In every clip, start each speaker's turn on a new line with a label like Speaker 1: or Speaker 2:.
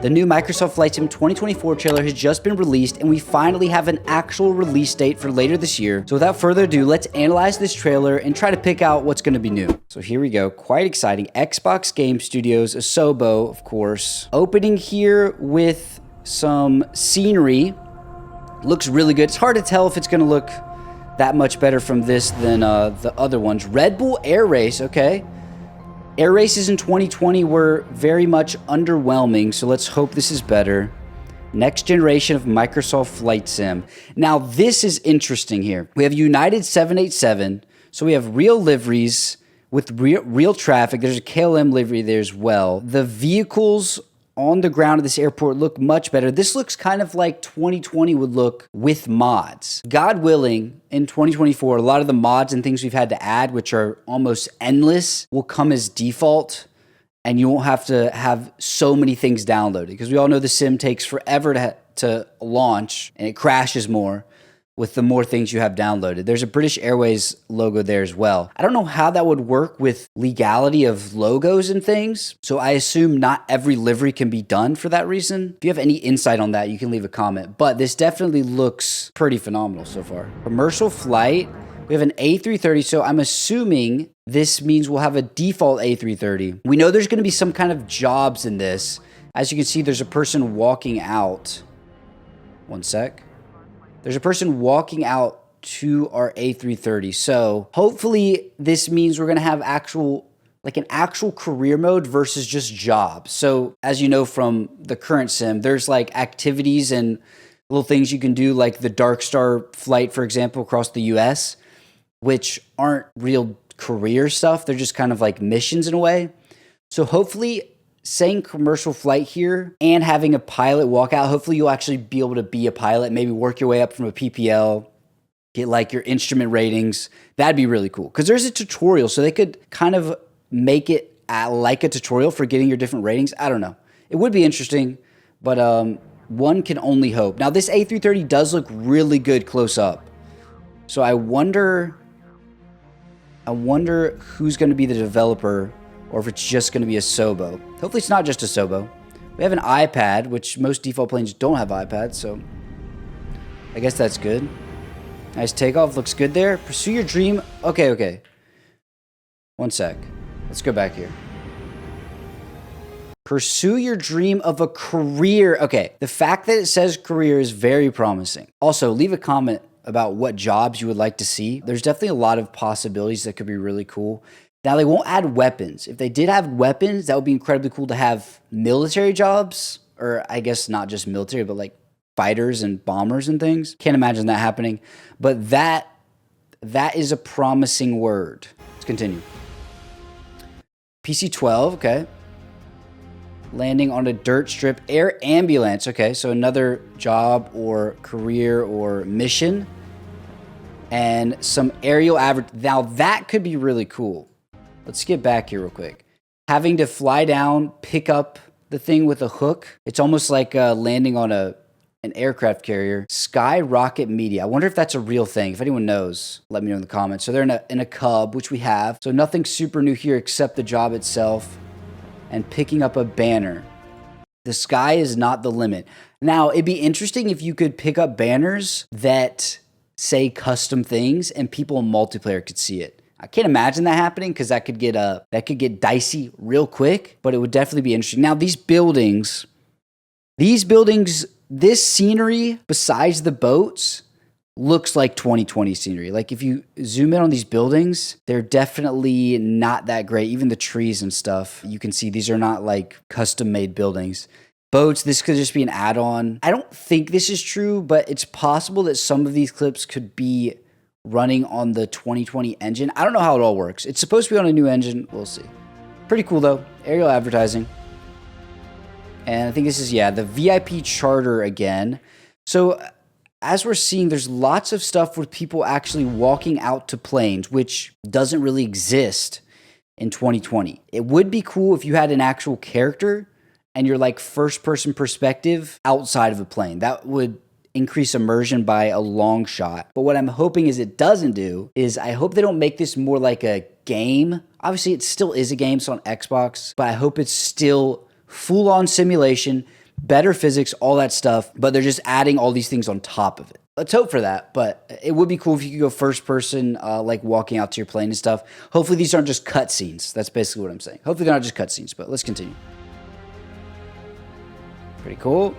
Speaker 1: The new Microsoft Flight Sim 2024 trailer has just been released, and we finally have an actual release date for later this year. So without further ado, let's analyze this trailer and try to pick out what's going to be new. So here we go. Quite exciting. Xbox Game Studios, Asobo, of course. Opening here with some scenery. Looks really good. It's hard to tell if it's going to look that much better from this than the other ones. Red Bull Air Race, okay. Air races in 2020 were very much underwhelming, so let's hope this is better. Next generation of Microsoft Flight Sim. Now, this is interesting here. We have United 787, so we have real liveries with real traffic. There's a KLM livery there as well. The vehicles on the ground of this airport look much better. This looks kind of like 2020 would look with mods. God willing, in 2024, a lot of the mods and things we've had to add, which are almost endless, will come as default, and you won't have to have so many things downloaded, because we all know the sim takes forever to launch, and it crashes more with the more things you have downloaded. There's a British Airways logo there as well. I don't know how that would work with legality of logos and things, so I assume not every livery can be done for that reason. If you have any insight on that, you can leave a comment, but this definitely looks pretty phenomenal so far. Commercial flight, we have an A330, so I'm assuming this means we'll have a default A330. We know there's gonna be some kind of jobs in this. As you can see, there's a person walking out. One sec. There's a person walking out to our A330. So hopefully this means we're going to have an actual career mode versus just jobs. So as you know from the current sim, there's like activities and little things you can do, like the Dark Star flight, for example, across the US, which aren't real career stuff. They're just kind of like missions in a way. So hopefully, saying commercial flight here and having a pilot walk out, hopefully you'll actually be able to be a pilot, maybe work your way up from a PPL, get like your instrument ratings. That'd be really cool, because there's a tutorial, so they could kind of make it like a tutorial for getting your different ratings. I don't know. It would be interesting, but one can only hope. Now, this A330 does look really good close up. So I wonder who's going to be the developer, or if it's just going to be Asobo. Hopefully it's not just Asobo. We have an iPad, which most default planes don't have iPads, so I guess that's good. Nice takeoff, looks good there. Pursue your dream. Okay. One sec. Let's go back here. Pursue your dream of a career. Okay, the fact that it says career is very promising. Also, leave a comment about what jobs you would like to see. There's definitely a lot of possibilities that could be really cool. Now, they won't add weapons. If they did have weapons, that would be incredibly cool to have military jobs, or I guess not just military, but like fighters and bombers and things. Can't imagine that happening, but that is a promising word. Let's continue. PC-12, okay. Landing on a dirt strip. Air ambulance, okay, so another job or career or mission. And some aerial average. Now, that could be really cool. Let's get back here real quick. Having to fly down, pick up the thing with a hook. It's almost like landing on an aircraft carrier. Skyrocket Media. I wonder if that's a real thing. If anyone knows, let me know in the comments. So they're in a Cub, which we have. So nothing super new here except the job itself and picking up a banner. The sky is not the limit. Now, it'd be interesting if you could pick up banners that say custom things and people in multiplayer could see it. I can't imagine that happening, because that could get dicey real quick, but it would definitely be interesting. Now, these buildings, this scenery besides the boats looks like 2020 scenery. Like if you zoom in on these buildings, they're definitely not that great. Even the trees and stuff, you can see these are not like custom made buildings. Boats, this could just be an add-on. I don't think this is true, but it's possible that some of these clips could be running on the 2020 engine. I don't know how it all works. It's supposed to be on a new engine. We'll see. Pretty cool though. Aerial advertising. And I think this is, yeah, the VIP charter again. So as we're seeing, there's lots of stuff with people actually walking out to planes, which doesn't really exist in 2020. It would be cool if you had an actual character and you're like first person perspective outside of a plane. That would increase immersion by a long shot. But what I'm hoping is it doesn't do is I hope they don't make this more like a game. Obviously, it still is a game, so on Xbox, but I hope it's still full-on simulation, better physics, all that stuff, but they're just adding all these things on top of it. Let's hope for that, but it would be cool if you could go first person, like walking out to your plane and stuff. Hopefully these aren't just cutscenes. That's basically what I'm saying. Hopefully they're not just cutscenes, but let's continue. Pretty cool.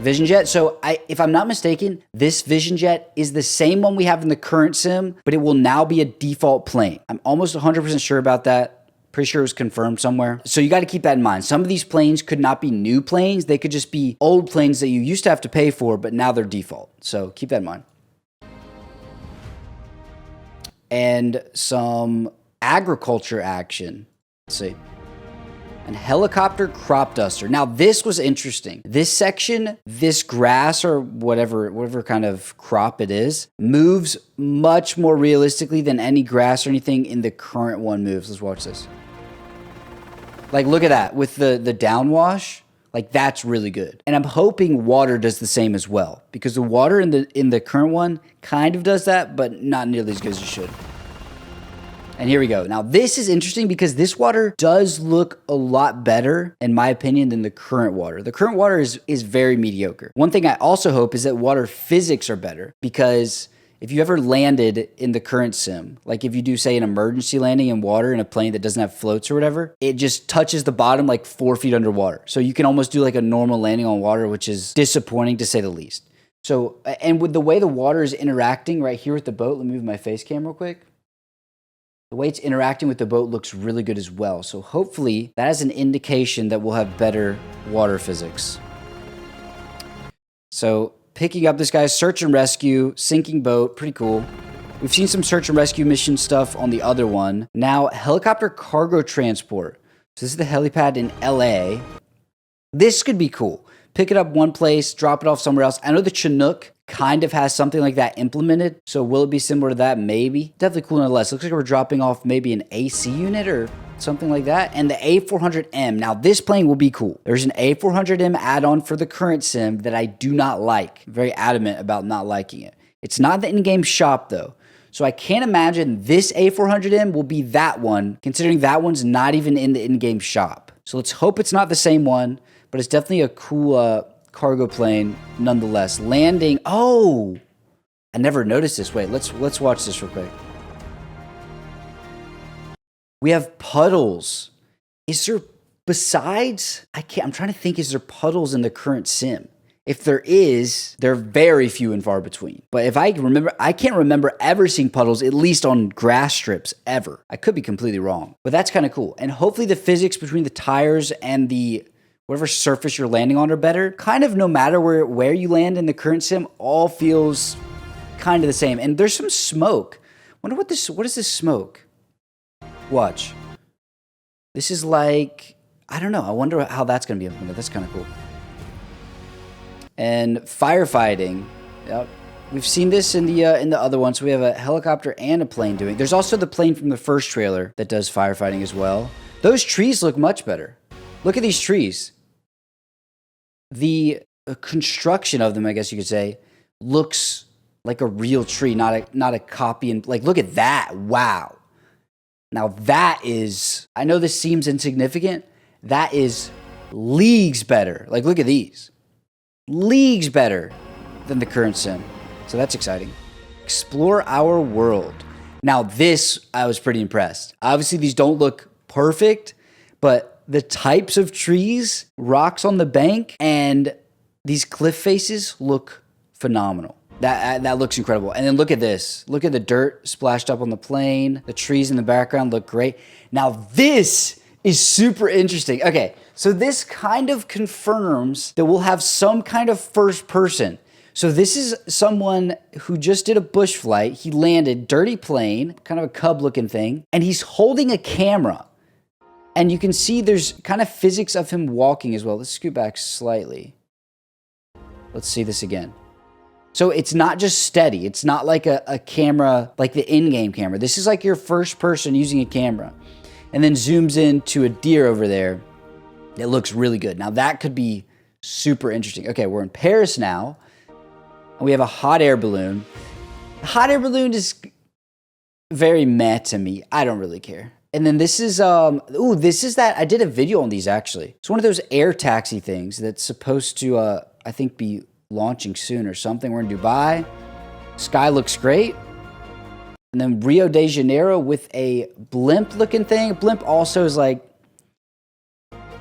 Speaker 1: Vision jet. So if I'm not mistaken, this vision jet is the same one we have in the current sim, but it will now be a default plane. I'm almost 100% sure about that. Pretty sure it was confirmed somewhere. So you got to keep that in mind. Some of these planes could not be new planes. They could just be old planes that you used to have to pay for, but now they're default. So keep that in mind. And some agriculture action. Let's see. And helicopter crop duster. Now this was interesting. This section, this grass or whatever kind of crop it is, moves much more realistically than any grass or anything in the current one moves. Let's watch this. Like, look at that with the downwash. Like, that's really good. And I'm hoping water does the same as well, because the water in the current one kind of does that, but not nearly as good as it should. And here we go. Now, this is interesting because this water does look a lot better, in my opinion, than the current water. The current water is very mediocre. One thing I also hope is that water physics are better, because if you ever landed in the current sim, like if you do, say, an emergency landing in water in a plane that doesn't have floats or whatever, it just touches the bottom like 4 feet underwater. So you can almost do like a normal landing on water, which is disappointing to say the least. So, and with the way the water is interacting right here with the boat, let me move my face cam real quick. The way it's interacting with the boat looks really good as well. So hopefully that is an indication that we'll have better water physics. So picking up this guy's search and rescue, sinking boat, pretty cool. We've seen some search and rescue mission stuff on the other one. Now, helicopter cargo transport. So this is the helipad in LA. This could be cool. Pick it up one place, drop it off somewhere else. I know the Chinook kind of has something like that implemented. So will it be similar to that? Maybe. Definitely cool nonetheless. Looks like we're dropping off maybe an AC unit or something like that. And the A400M. Now this plane will be cool. There's an A400M add-on for the current sim that I do not like. I'm very adamant about not liking it. It's not the in-game shop though. So I can't imagine this A400M will be that one, considering that one's not even in the in-game shop. So let's hope it's not the same one, but it's definitely a cool cargo plane nonetheless. Landing. Oh, I never noticed this. Wait, let's watch this real quick. We have puddles. Is there, besides, I'm trying to think, is there puddles in the current sim? If there is, they're very few and far between. But if I remember, I can't remember ever seeing puddles, at least on grass strips, ever. I could be completely wrong, but that's kind of cool. And hopefully the physics between the tires and the whatever surface you're landing on are better. Kind of no matter where you land in the current sim, all feels kind of the same. And there's some smoke. Wonder what is this smoke? Watch. This is like, I don't know. I wonder how that's going to be implemented. That's kind of cool. And firefighting. Yep. We've seen this in the other one. So we have a helicopter and a plane doing. There's also the plane from the first trailer that does firefighting as well. Those trees look much better. Look at these trees. The construction of them, I guess you could say, looks like a real tree, not a copy. And like, look at that. Wow. Now that is, I know this seems insignificant. That is leagues better. Like, look at these. Leagues better than the current sim. So that's exciting. Explore our world. Now this, I was pretty impressed. Obviously these don't look perfect, but the types of trees, rocks on the bank, and these cliff faces look phenomenal. That looks incredible. And then look at this. Look at the dirt splashed up on the plane. The trees in the background look great. Now this is super interesting. Okay, so this kind of confirms that we'll have some kind of first person. So this is someone who just did a bush flight. He landed, dirty plane, kind of a cub looking thing, and he's holding a camera. And you can see there's kind of physics of him walking as well. Let's scoot back slightly. Let's see this again. So it's not just steady. It's not like a camera, like the in-game camera. This is like your first person using a camera. And then zooms into a deer over there. It looks really good. Now that could be super interesting. Okay, we're in Paris now. And we have a hot air balloon. The hot air balloon is very meh to me. I don't really care. And then this is, ooh, this is that, I did a video on these actually. It's one of those air taxi things that's supposed to, I think be launching soon or something. We're in Dubai. Sky looks great. And then Rio de Janeiro with a blimp looking thing. Blimp also is like,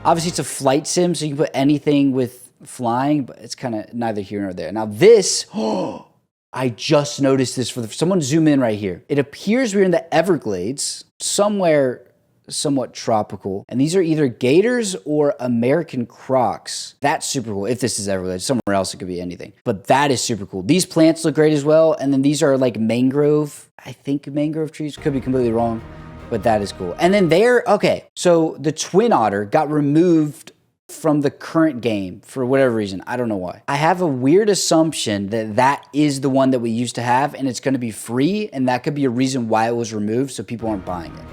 Speaker 1: obviously it's a flight sim, so you can put anything with flying, but it's kind of neither here nor there. Now this, oh, I just noticed this someone zoom in right here. It appears we're in the Everglades, somewhere somewhat tropical. And these are either gators or American crocs. That's super cool. If this is Everglades, somewhere else it could be anything. But that is super cool. These plants look great as well. And then these are like mangrove, I think mangrove trees, could be completely wrong, but that is cool. And then there, okay, so the twin otter got removed from the current game for whatever reason. I don't know why. I have a weird assumption that that is the one that we used to have and it's going to be free, and that could be a reason why it was removed so people aren't buying it.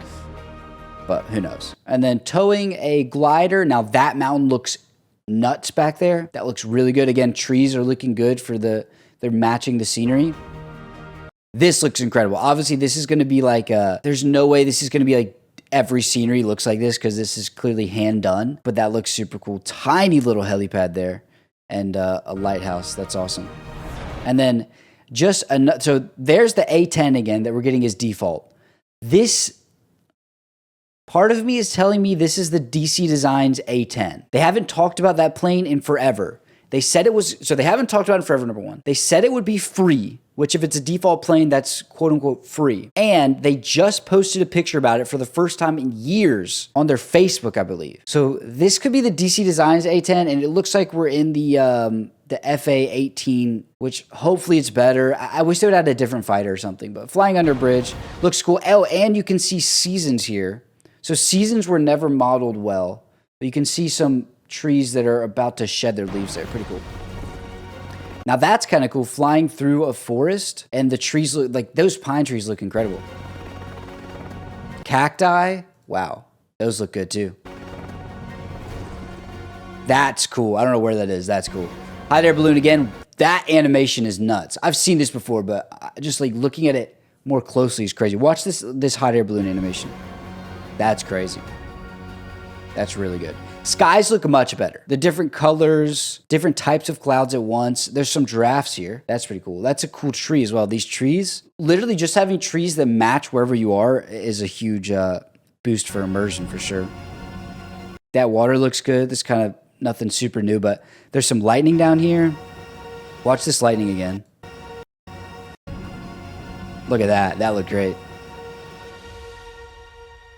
Speaker 1: But who knows? And then towing a glider. Now that mountain looks nuts back there. That looks really good. Again, trees are looking good for they're matching the scenery. This looks incredible. Obviously, this is going to be like, there's no way this is going to be like every scenery looks like this because this is clearly hand done, but that looks super cool. Tiny little helipad there and a lighthouse. That's awesome. And then just, so there's the A10 again that we're getting as default. This, part of me is telling me this is the DC Designs A10. They haven't talked about that plane in forever. They said it was, so they haven't talked about it forever, number one. They said it would be free, which if it's a default plane, that's quote unquote free. And they just posted a picture about it for the first time in years on their Facebook, I believe. So this could be the DC Designs A10, and it looks like we're in the FA-18, which hopefully it's better. I wish they would add a different fighter or something, but flying under bridge looks cool. Oh, and you can see seasons here. So seasons were never modeled well, but you can see some trees that are about to shed their leaves there. Pretty cool. Now that's kind of cool, flying through a forest and the trees look like, those pine trees look incredible. Cacti, wow, those look good too. That's cool. I don't know where that is. That's cool. Hot air balloon again. That animation is nuts. I've seen this before, but just like looking at it more closely is crazy. Watch this hot air balloon animation. That's crazy. That's really good. Skies look much better. The different colors, different types of clouds at once. There's some giraffes here. That's pretty cool. That's a cool tree as well. These trees, literally just having trees that match wherever you are is a huge boost for immersion for sure. That water looks good. This kind of nothing super new, but there's some lightning down here. Watch this lightning again. Look at that. That looked great.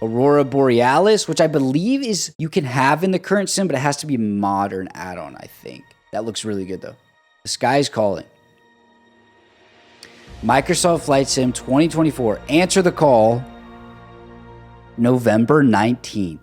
Speaker 1: Aurora Borealis, which I believe is you can have in the current sim, but it has to be modern add-on, I think. That looks really good, though. The sky's calling. Microsoft Flight Sim 2024. Answer the call. November 19th.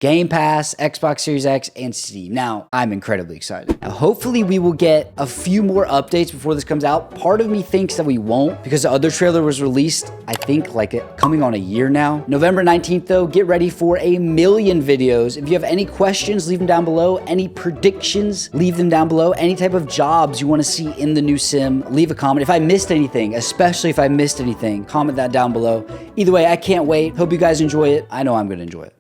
Speaker 1: Game Pass, Xbox Series X, and Steam. Now, I'm incredibly excited. Now, hopefully we will get a few more updates before this comes out. Part of me thinks that we won't because the other trailer was released, I think, like coming on a year now. November 19th, though, get ready for 1 million videos. If you have any questions, leave them down below. Any predictions, leave them down below. Any type of jobs you want to see in the new sim, leave a comment. If I missed anything, especially if I missed anything, comment that down below. Either way, I can't wait. Hope you guys enjoy it. I know I'm going to enjoy it.